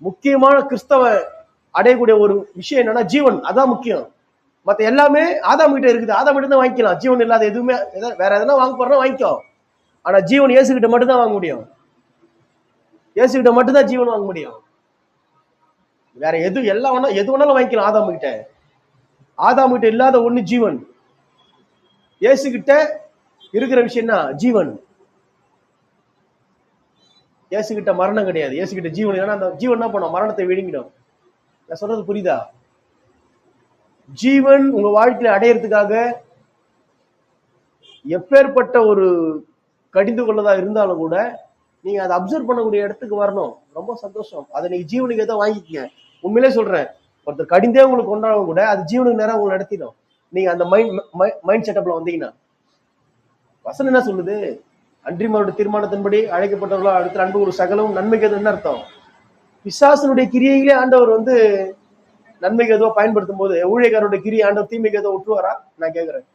முக்கியமான கிறிஸ்தவ அடையக்கூடிய ஒரு விஷயம் என்னன்னா ஜீவன். அதான் முக்கியம். மற்ற எல்லாமே ஆதாம் கிட்ட இருக்குது. ஆதாம் கிட்ட தான் வாங்கிக்கலாம். ஜீவன் இல்லாத எதுவுமே வேற எதனா வாங்க போறோம்னா வாங்கிக்கோ. ஆனா ஜீவன் இயேசுகிட்ட மட்டும்தான் வாங்க முடியும். இயேசுகிட்ட மட்டும்தான் ஜீவன் வாங்க முடியும். வேற எது எல்லாம் எது வேணாலும் வாங்கிக்கலாம் ஆதாம் கிட்ட. ஆதாம் கிட்ட இல்லாத ஒண்ணு ஜீவன். இயேசு கிட்ட இருக்கிற விஷயம்னா ஜீவன். இயேசு கிட்ட மரணம் கிடையாது. இயேசு கிட்ட ஜீவன். ஏன்னா அந்த ஜீவன் என்ன பண்ணும்? மரணத்தை விழுங்கிடும். நான் சொல்றது புரியுதா? ஜீவன் உங்க வாழ்க்கையில அடையறதுக்காக எப்பேற்பட்ட ஒரு கடிந்து கொள்ளதா இருந்தாலும் கூட நீங்க அதை அப்சர்வ் பண்ணக்கூடிய இடத்துக்கு வரணும். ரொம்ப சந்தோஷம். அதை நீங்க ஜீவனுக்கு ஏதோ வாங்கிக்கங்க. உண்மையிலே சொல்றேன், ஒருத்தர் கடிந்தே உங்களுக்கு கொண்டாடும் கூட அது ஜீவனுக்கு நேரம் உங்களை நடத்திடும். நீங்க அந்த மைண்ட் செட்டப்ல வந்தீங்கன்னா. வசனம் என்ன சொல்லுது? அன்றிமாருடைய தீர்மானத்தின்படி அழைக்கப்பட்டவர்களோ அடுத்த அன்பு ஒரு சகலம் நன்மைக்கு எது என்ன அர்த்தம்? பிசாசனுடைய கிரியையிலே ஆண்டவர் நன்மைக்கு எதுவோ பயன்படுத்தும் போது ஊழியக்காரருடைய கிரியை ஆண்டவர் தீமைக்கு எதுவும் விட்டுருவாரா? நான் கேட்கிறேன்.